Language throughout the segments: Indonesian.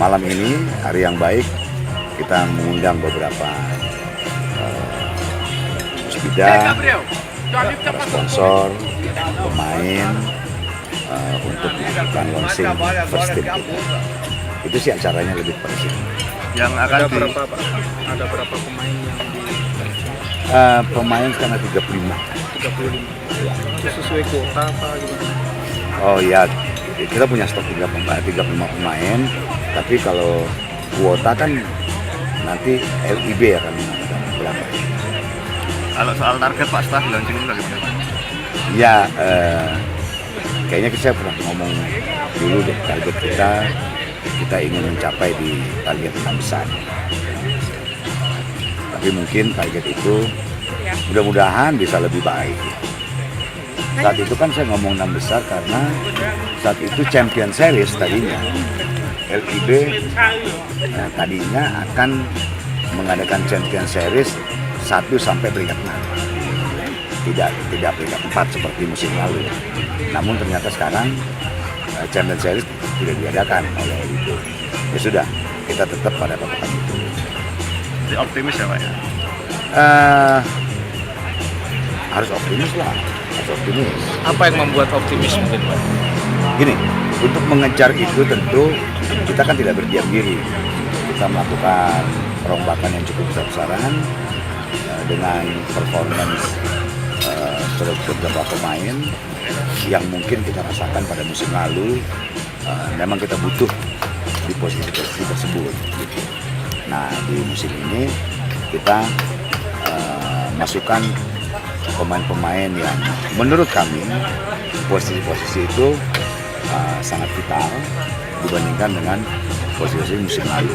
malam ini hari yang baik kita mengundang beberapa musbida, para sponsor, pemain untuk melakukan launching first team kita. Itu sih acaranya lebih persib. Yang akan Ada berapa Pak? Ada berapa pemain yang Pemain karena 35. 35? Itu sesuai kuota apa gimana? Oh ya, kita punya stok 35 pemain, tapi kalau kuota kan nanti LIB akan mengatakan berapa. Kalau soal target Pak setelah launching ini bagaimana? Ya, kayaknya saya pernah ngomong dulu deh, target kita ingin mencapai di target 6 besar. Tapi mungkin target itu mudah-mudahan bisa lebih baik. Saat itu kan saya ngomong 6 besar karena saat itu Champion Series tadinya LIB tadinya akan mengadakan Champion Series 1 sampai peringkat 6. Tidak peringkat 4 seperti musim lalu. Namun ternyata sekarang Champion Series tidak diadakan oleh LIB. Ya sudah, kita tetap pada patokan itu. Jadi optimis ya Pak ya? Harus optimis lah, harus optimis. Apa yang membuat optimis mungkin Pak? Gini, untuk mengejar itu tentu kita kan tidak berdiam diri. Kita melakukan perombakan yang cukup besar-besaran dengan performance beberapa pemain yang mungkin kita rasakan pada musim lalu. Memang kita butuh di posisi tersebut. Gitu. Nah, di musim ini kita masukkan pemain-pemain yang menurut kami posisi-posisi itu sangat vital dibandingkan dengan posisi musim lalu.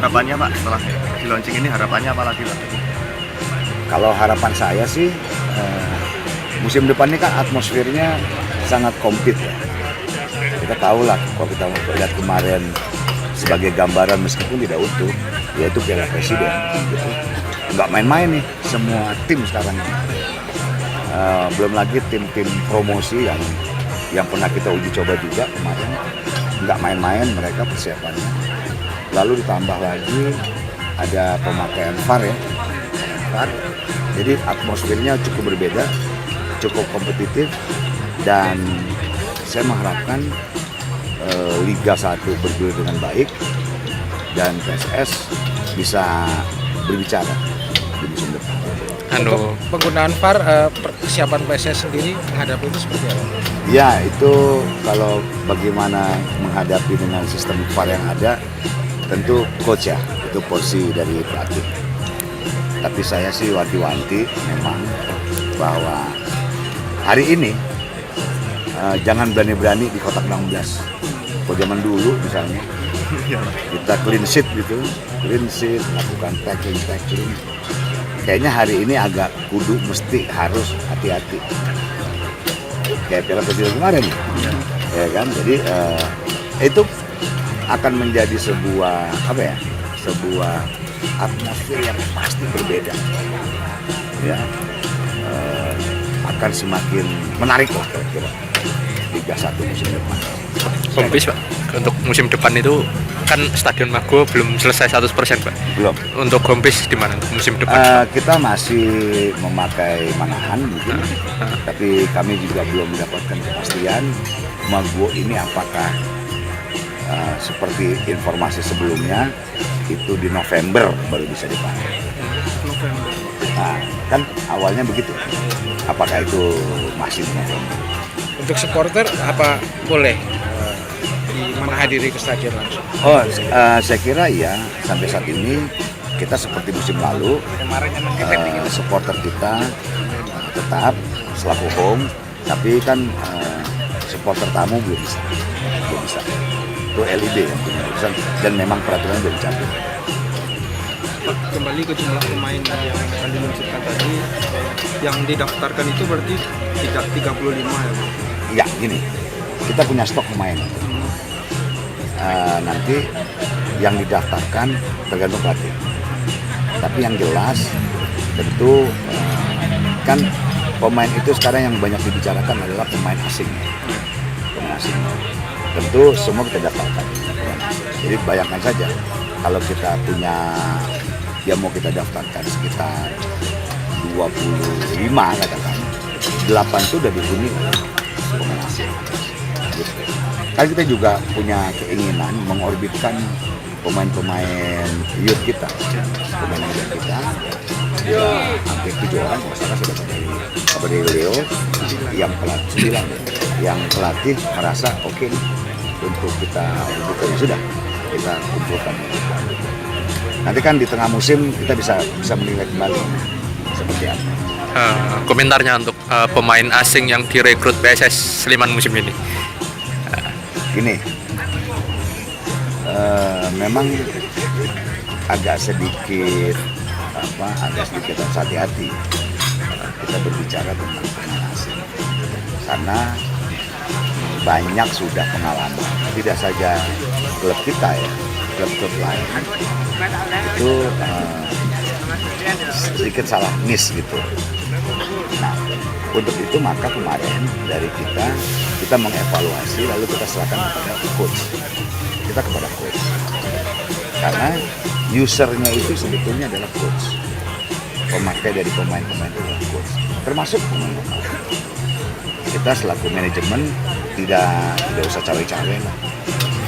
Harapannya Pak setelah di launching ini harapannya apa lagi Pak? Kalau harapan saya sih musim depan ini kan atmosfernya sangat komplit ya. Kita tahu lah kalau kita lihat kemarin sebagai gambaran meskipun tidak utuh, yaitu Piala Presiden. Gitu. Nggak main-main nih semua tim sekarang. Belum lagi tim-tim promosi yang pernah kita uji coba juga kemarin. Nggak main-main mereka persiapannya. Lalu ditambah lagi ada pemakaian VAR ya. VAR. Jadi atmosfernya cukup berbeda, cukup kompetitif, dan saya mengharapkan Liga 1 bergulir dengan baik dan PSS bisa berbicara di musim depan. Untuk penggunaan VAR, persiapan PSS sendiri menghadapi itu seperti apa? Ya, itu kalau bagaimana menghadapi dengan sistem VAR yang ada, tentu coach ya, itu porsi dari pelatih. Tapi saya sih wanti-wanti memang bahwa hari ini jangan berani-berani di kotak 16. Kalau zaman dulu misalnya kita clean sheet gitu, lakukan tackling. Kayaknya hari ini agak kudu mesti harus hati-hati. Kayak Piala Presiden kemarin, ya kan? Jadi itu akan menjadi sebuah atmosfer yang pasti berbeda. Ya, akan semakin menarik lah kira-kira Liga 1 musim depan. Kompis Pak, untuk musim depan itu kan Stadion Mago belum selesai 100% Pak. Belum. Untuk kompis di mana untuk musim depan? Kita masih memakai Manahan mungkin, tapi kami juga belum mendapatkan kepastian Mago ini apakah seperti informasi sebelumnya itu di November baru bisa dipakai. November. Nah, kan awalnya begitu. Apakah itu masih di November? Untuk supporter apa boleh di mana hadiri ke stadion langsung? Oh, saya kira ya sampai saat ini kita seperti musim lalu, supporter kita tetap selaku home, tapi kan supporter tamu belum bisa. Itu LIB yang punya urusan dan memang peraturan sudah dicabut. Pak, kembali ke jumlah pemain yang akan diluncurkan tadi, yang didaftarkan itu berarti 35 ya Pak? Ya, gini, kita punya stok pemain. Nanti yang didaftarkan tergantung pelatih. Tapi yang jelas tentu kan pemain itu sekarang yang banyak dibicarakan adalah pemain asing. tentu semua kita daftarkan. Jadi bayangkan saja kalau kita punya yang mau kita daftarkan sekitar 25 katakan, 8 itu udah dihuni oleh pemain asing. Gitu. Kan kita juga punya keinginan mengorbitkan pemain-pemain youth kita, pemain youth kita. Ya, hampir 7 orang, kalau salah sudah dari Leo, yang pelatih 9, yang pelatih merasa oke nih, untuk kita orbitkan, sudah kita kumpulkan. Nanti kan di tengah musim kita bisa menilai kembali seperti apa. Komentarnya untuk pemain asing yang direkrut PSS Sleman musim ini. Gini, memang agak sedikit harus hati-hati kita berbicara tentang pemain asing, karena banyak sudah pengalaman, tidak saja klub kita ya, klub-klub lain itu sedikit salah miss gitu. Nah, untuk itu maka kemarin dari kita mengevaluasi, lalu kita serahkan kepada coach. Karena usernya itu sebetulnya adalah coach. Pemakai dari pemain-pemain itu adalah coach, termasuk pemain-pemain. Kita selaku manajemen tidak usah cawe-cawe lah.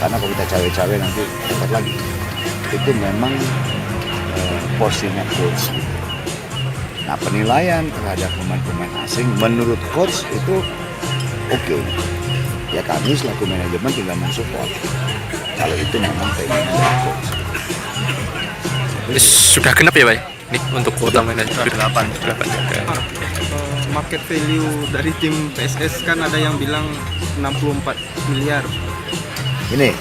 Karena kalau kita cawe-cawe nanti dapat lagi. Itu memang porsinya coach. Nah, penilaian terhadap pemain-pemain asing menurut coach itu oke. Ya kami selaku manajemen tinggal mensupport. Kalau itu memang keinginan dari coach. Sudah genap ya Pak? Ini untuk kuota manajemen 8. Market value dari tim PSS kan ada yang bilang 64 miliar. Ini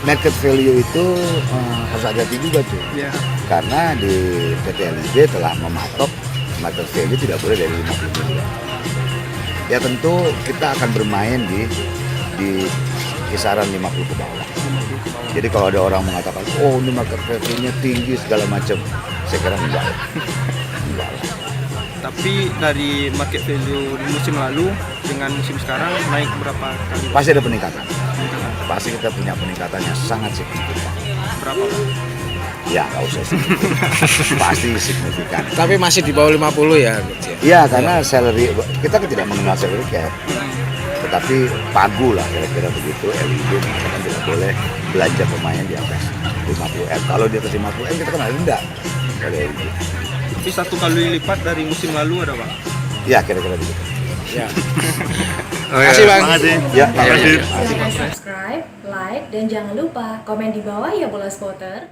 market value itu harus hati-hati juga tuh. Ya. Karena di PT LIB telah mematok market value tidak boleh dari 50 miliar. Ya tentu kita akan bermain di kisaran 50 ke bawah. Jadi kalau ada orang mengatakan, oh ini market value-nya tinggi segala macam, saya kira enggak. Enggak. Tapi dari market value di musim lalu dengan musim sekarang naik berapa kali? Pasti ada peningkatan. Pasti kita punya peningkatan yang sangat signifikan. Berapa, Pak? Ya nggak usah sih. Pasti signifikan. Tapi masih di bawah 50 ya, Coach ya? Iya, karena salary kita tidak mengenal salary cap. Tetapi pagu lah kira-kira begitu. LIB mengatakan tidak boleh belanja pemain di atas 50M. Kalau di atas 50M kita kan rendah oleh LIB. Tapi 1 kali lipat dari musim lalu ada, Pak? Ya kira-kira begitu. Ya. Makasih Bang. Makasih. Ya, Makasih. Silahkan subscribe, like, dan jangan lupa komen di bawah ya Bola Spotter.